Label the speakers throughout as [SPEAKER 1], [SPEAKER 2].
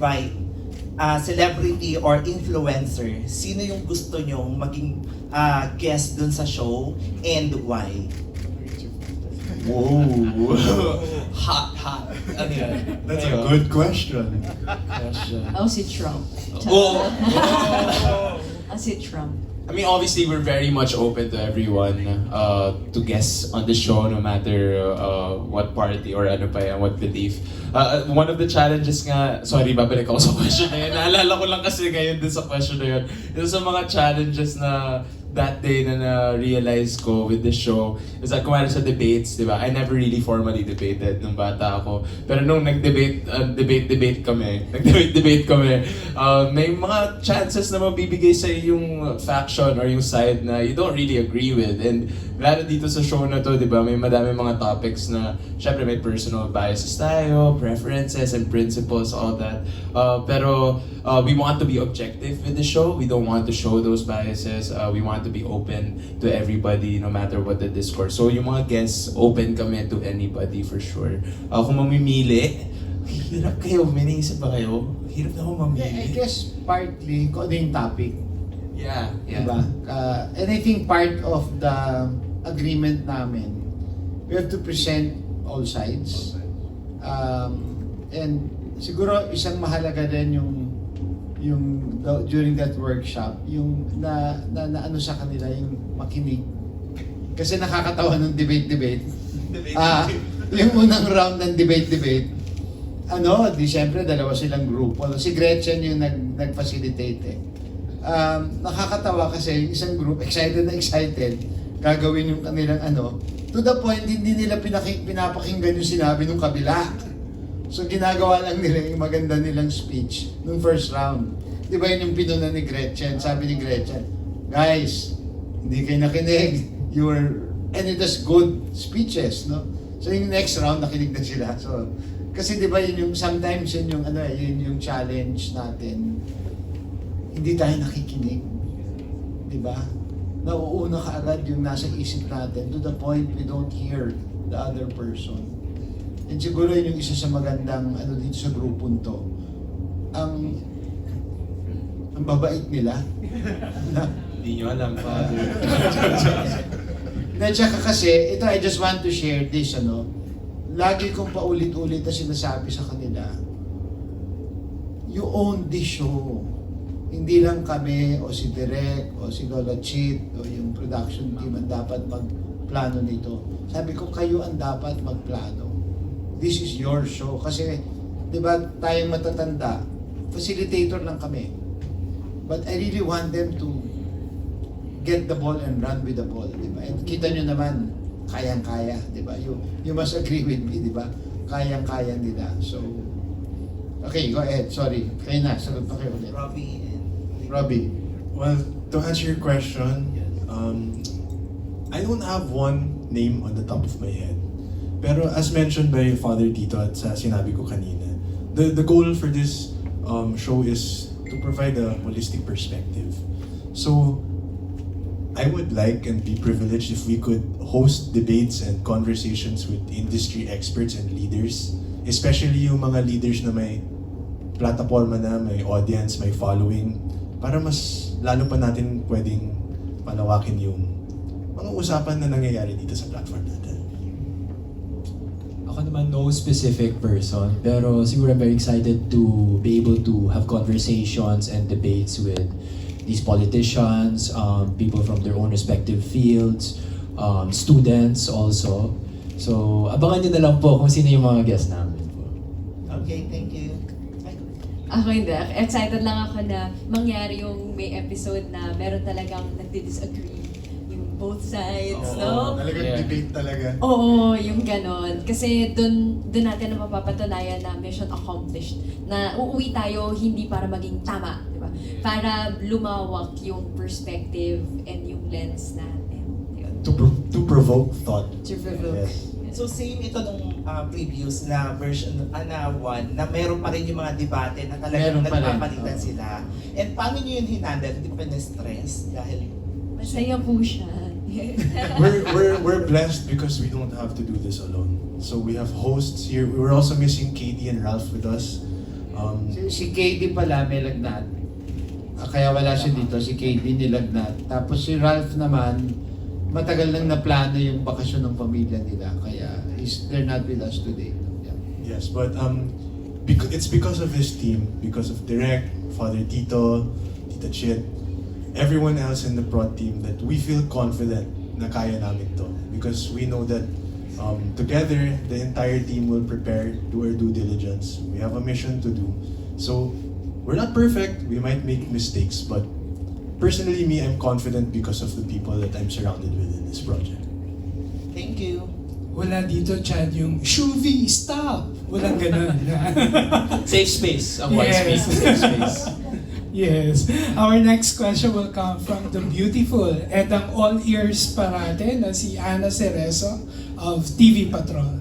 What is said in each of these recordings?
[SPEAKER 1] Right. Celebrity or influencer, sino yung gusto nyong maging guest dun sa show and why?
[SPEAKER 2] Whoa.
[SPEAKER 3] Hot. Ano yan?
[SPEAKER 2] That's a good question.
[SPEAKER 4] Oh, si Trump.
[SPEAKER 3] Oh!
[SPEAKER 4] Si Trump.
[SPEAKER 3] I mean, obviously, we're very much open to everyone to guest on the show, no matter what party or ano pa yan, what belief. One of the challenges nga, sorry, babalik ako sa question na yun. Naalala ko lang kasi ngayon din sa question na yun. Isa sa mga challenges na that day na na-realize ko with the show is that kumari sa debates, di ba? I never really formally debated nung bata ako. Pero nung nag-debate kami, may mga chances na mabibigay sa yung faction or yung side na you don't really agree with. And lalo dito sa show na to, di ba? May madami mga topics na syempre may personal biases tayo, preferences and principles, all that. Pero we want to be objective with the show. We don't want to show those biases. We want to be open to everybody no matter what the discourse. So yung mga guests, open kami to anybody for sure. Kung mamimili, hirap kayo. May naisip ba kayo? Hirap na ako mamili.
[SPEAKER 5] I guess partly kung ano yung topic.
[SPEAKER 3] Yeah.
[SPEAKER 5] Diba? And I think part of the agreement namin, we have to present all sides. And siguro isang mahalaga din yung during that workshop, yung na ano sa kanila, yung makinig. Kasi nakakatawa ng debate. Yung unang round ng debate, di syempre dalawa silang grupo. Si Gretchen yung nag-facilitate eh. Nakakatawa kasi yung isang group, excited, gagawin yung kanilang to the point, hindi nila pinapakinggan yung sinabi ng kabila. So ginagawa lang nila yung maganda nilang speech nung first round. Di ba yun yung pinuna ni Gretchen? Sabi ni Gretchen, guys, hindi kayo nakinig. And it was good speeches, no? So yung next round, nakinig na sila. So, kasi di ba yun yung, sometimes yun yung, yun yung challenge natin. Hindi tayo nakikinig. Di ba? Nauuna ka agad yung nasa isip natin to the point we don't hear the other person. And siguro yun yung isa sa magandang dito sa grupong to. Ang babait nila.
[SPEAKER 3] Hindi nyo alam, Father.
[SPEAKER 5] Tsaka kasi, ito I just want to share this, lagi kong paulit-ulit na sinasabi sa kanila, you own this show. Hindi lang kami, o si Direk, o si Lola Chit, o yung production team ang dapat magplano nito. Sabi ko, kayo ang dapat magplano. This is your show. Kasi, di ba, tayong matatanda, facilitator lang kami. But I really want them to get the ball and run with the ball, di ba? And kita nyo naman, kayang-kaya, di ba? You must agree with me, di ba? Kayang-kaya nila. So, okay, go ahead. Sorry. Kayo na, sagot pa kayo ulit. Robbie.
[SPEAKER 2] Well, to answer your question, I don't have one name on the top of my head. Pero as mentioned by Father Tito at sa sinabi ko kanina, the goal for this show is to provide a holistic perspective. So, I would like and be privileged if we could host debates and conversations with industry experts and leaders, especially yung mga leaders na may plataforma na, may audience, may following, para mas lalo pa natin pwedeng palawakin yung mga usapan na nangyayari dito sa platform natin.
[SPEAKER 6] Ako naman, no specific person, pero siguro I'm very excited to be able to have conversations and debates with these politicians, people from their own respective fields, students also. So, abangan nyo na lang po kung sino yung mga guests namin po.
[SPEAKER 1] Okay, thank you.
[SPEAKER 4] Ako hindi. Excited lang ako na mangyari yung may episode na meron talagang nagdi-disagree yung both sides, no?
[SPEAKER 5] Talagang debate talaga.
[SPEAKER 4] Oo, yung ganon. Kasi dun natin na mapapatunayan na mission accomplished. Na uuwi tayo hindi para maging tama, di ba? Para lumawak yung perspective and yung lens natin. Yun.
[SPEAKER 2] To provoke thought.
[SPEAKER 4] To provoke.
[SPEAKER 2] Yes.
[SPEAKER 1] So same ito nung previous na version na one na meron pa rin yung mga debate na talagang
[SPEAKER 5] Meron pa rin.
[SPEAKER 1] nagpapalitan sila. And paano nyo yun hinandle? Hindi pa na-stress dahil
[SPEAKER 4] Masaya po siya.
[SPEAKER 2] We're blessed because we don't have to do this alone. So we have hosts here. We were also missing Katie and Ralph with us.
[SPEAKER 5] Si KD pala may lagnat. Kaya wala siya dito, si KD nilagnat. Tapos si Ralph naman, matagal nang naplano yung bakasyon ng pamilya nila. Kaya they're not with us today. Yeah.
[SPEAKER 2] Yes, but it's because of his team, because of Direk, Father Tito, Tita Chit, everyone else in the prod team that we feel confident na kaya namin to. Because we know that together, the entire team will prepare, do our due diligence. We have a mission to do. So, we're not perfect, we might make mistakes, but personally me, I'm confident because of the people that I'm surrounded with in this project.
[SPEAKER 1] Thank you.
[SPEAKER 7] Wala dito, Chad, yung Shuvi, stop! Walang ganun.
[SPEAKER 3] Safe space. Ang wide
[SPEAKER 7] Yes.
[SPEAKER 3] space. Safe space.
[SPEAKER 7] Yes. Our next question will come from the beautiful and ang all ears parate na si Ana Cerezo of TV Patrol.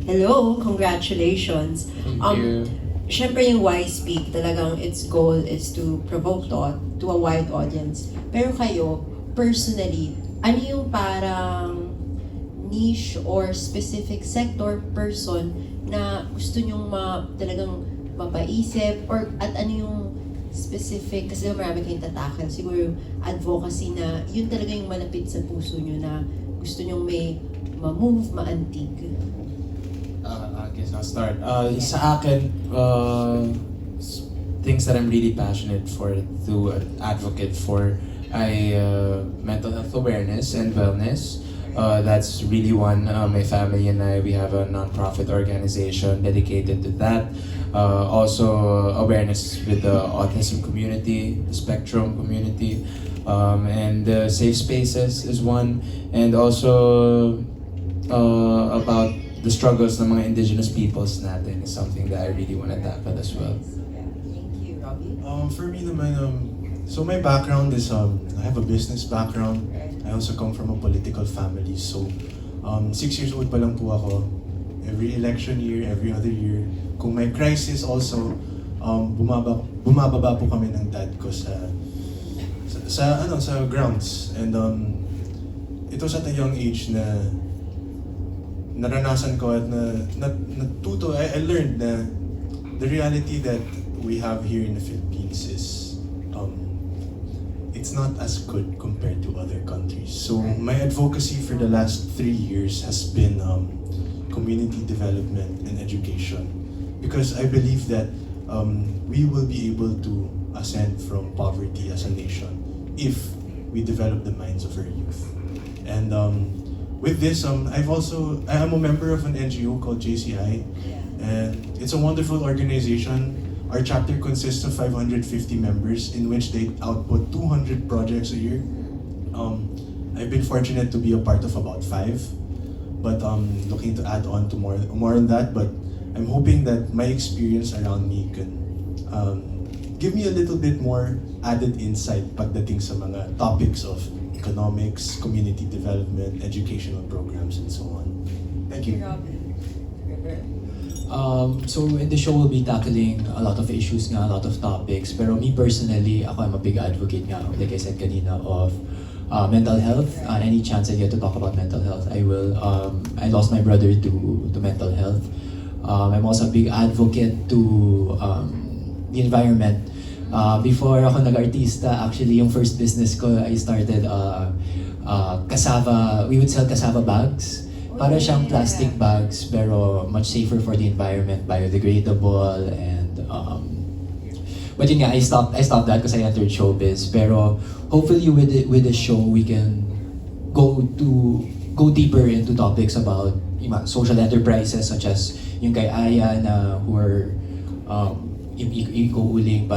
[SPEAKER 8] Hello, congratulations.
[SPEAKER 3] Thank you.
[SPEAKER 8] Syempre yung Why Speak, talagang its goal is to provoke thought to a wide audience. Pero kayo, personally, ano yung parang niche or specific sector person na gusto nyong talagang mapaisip or at ano yung specific, kasi marami kayong tatakal, siguro yung advocacy na yun talaga yung malapit sa puso nyo na gusto nyong may ma-move, ma-antig.
[SPEAKER 3] I guess I'll start. Sa akin, things that I'm really passionate for to advocate for ay mental health awareness and wellness. That's really one. My family and I, we have a non-profit organization dedicated to that. Also, awareness with the autism community, the spectrum community, and safe spaces is one. And also about the struggles ng mga indigenous peoples natin is something that I really want to tackle as well.
[SPEAKER 8] Thank you, Robbie.
[SPEAKER 2] For me naman, so my background is, I have a business background. I also come from a political family. So, 6 years old pa lang po ako. Every election year, every other year. Kung may crisis also, bumababa po kami ng dad ko sa grounds. And it was at a young age na naranasan ko at natuto, I learned na the reality that we have here in the Philippines is it's not as good compared to other countries. So my advocacy for the last 3 years has been community development and education, because I believe that we will be able to ascend from poverty as a nation if we develop the minds of our youth. And with this, I'm a member of an NGO called JCI, and it's a wonderful organization. Our chapter consists of 550 members, in which they output 200 projects a year. I've been fortunate to be a part of about 5, but looking to add on to more on that. But I'm hoping that my experience around me can give me a little bit more added insight pagdating sa mga topics of economics, community development, educational programs, and so on. Thank you.
[SPEAKER 6] So in the show, we'll be tackling a lot of issues nga, a lot of topics. Pero me personally, ako I'm a big advocate nga, like I said kanina, of mental health. Any chance I get to talk about mental health, I will. I lost my brother to mental health. I'm also a big advocate to the environment. Before ako nag-artista, actually yung first business ko, I started cassava, we would sell cassava bags. Para siyang plastic bags, pero much safer for the environment, biodegradable, and but yun nga, I stopped that because I entered showbiz. Pero hopefully with the show, we can go deeper into topics about social enterprises such as yung kay Aya na who are eco-uling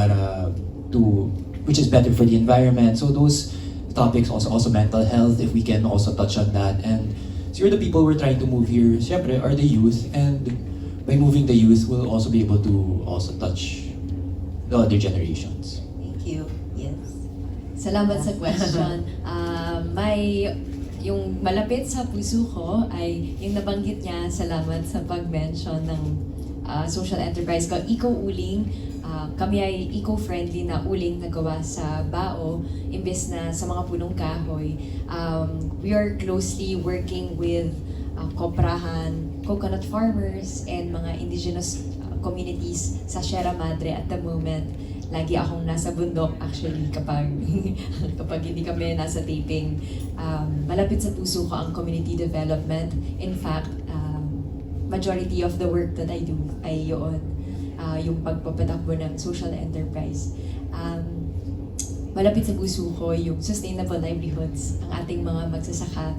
[SPEAKER 6] which is better for the environment. So those topics, also mental health, if we can also touch on that. And so the people we're trying to move here, syempre, are the youth, and by moving the youth, we'll also be able to also touch the other generations.
[SPEAKER 8] Thank you. Yes.
[SPEAKER 4] Salamat sa question. Yung malapit sa puso ko ay yung nabanggit niya, salamat sa pag-mention ng social enterprise ko, Eco-Uling. Kami ay eco-friendly na uling na gawa sa bao, imbes na sa mga punong kahoy. We are closely working with koprahan, coconut farmers, and mga indigenous communities sa Sierra Madre at the moment. Lagi akong nasa bundok actually kapag kapag hindi kami nasa taping. Malapit sa puso ko ang community development. In fact, majority of the work that I do ay yun, yung pagpapatakbo ng social enterprise. Malapit sa puso ko yung sustainable livelihoods, ang ating mga magsasaka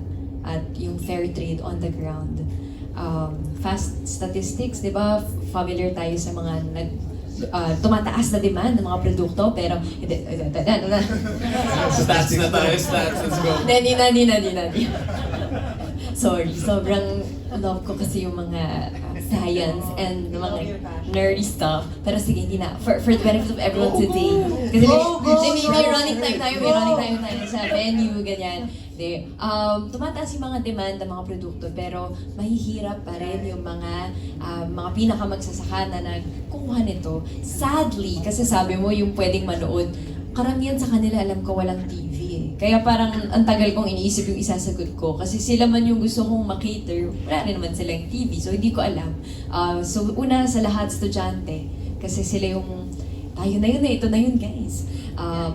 [SPEAKER 4] at yung fair trade on the ground. Fast statistics, di ba? Familiar tayo sa mga tumataas na demand ng mga produkto, pero
[SPEAKER 3] Stats na tayo, stats. Let's go.
[SPEAKER 4] Nani. Sorry, sobrang love ko kasi yung mga science and mga nerdy stuff. Pero sige, hindi na. For the benefit of everyone today. Kasi may running time tayo sa venue, ganyan. Tumataas yung mga demand ng mga produkto, pero mahihirap pa rin yung mga pinakamagsasaka na nagkukuha nito. Sadly, kasi sabi mo yung pwedeng manood, karamihan sa kanila alam ko walang TV eh. Kaya parang ang tagal kong iniisip yung isasagot ko. Kasi sila man yung gusto kong makater, wala rin naman silang TV, so hindi ko alam. So una sa lahat, estudyante. Kasi sila yung, tayo na yun ito na yun guys.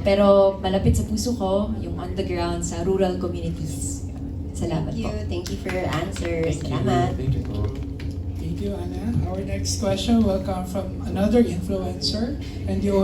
[SPEAKER 4] Pero malapit sa puso ko, yung on the ground sa rural communities. Salamat po.
[SPEAKER 8] Thank you for your answers. Salamat.
[SPEAKER 3] Thank you.
[SPEAKER 7] Thank you, Anna. Our next question will come from another influencer and the owner